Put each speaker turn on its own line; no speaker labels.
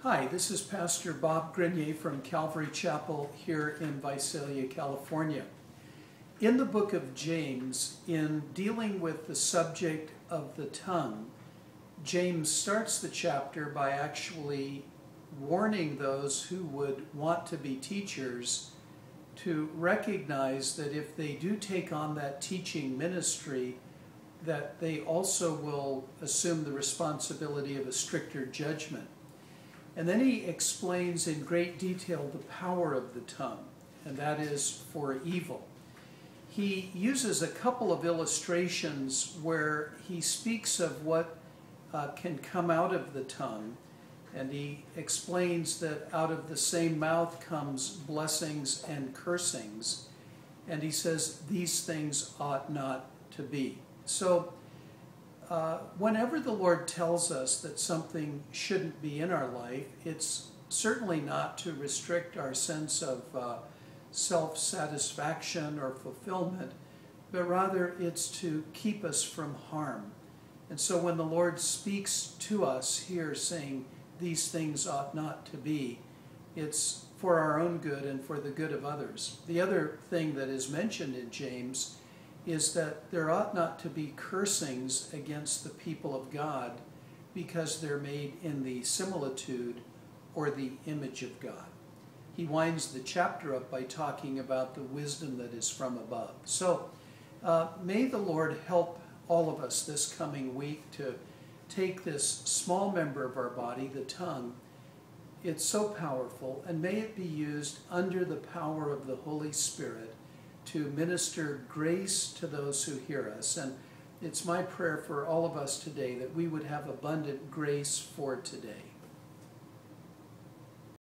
Hi, this is Pastor Bob Grenier from Calvary Chapel here in Visalia, California. In the book of James, in dealing with the subject of the tongue, James starts the chapter by actually warning those who would want to be teachers to recognize that if they do take on that teaching ministry, that they also will assume the responsibility of a stricter judgment. And then he explains in great detail the power of the tongue, and that is for evil. He uses a couple of illustrations where he speaks of what can come out of the tongue, and he explains that out of the same mouth comes blessings and cursings, and he says these things ought not to be. So whenever the Lord tells us that something shouldn't be in our life, it's certainly not to restrict our sense of self-satisfaction or fulfillment, but rather it's to keep us from harm. And so when the Lord speaks to us here saying these things ought not to be, it's for our own good and for the good of others. The other thing that is mentioned in James is that there ought not to be cursings against the people of God because they're made in the similitude or the image of God. He winds the chapter up by talking about the wisdom that is from above. So may the Lord help all of us this coming week to take this small member of our body, the tongue. It's so powerful, and may it be used under the power of the Holy Spirit to minister grace to those who hear us. And it's my prayer for all of us today that we would have abundant grace for today.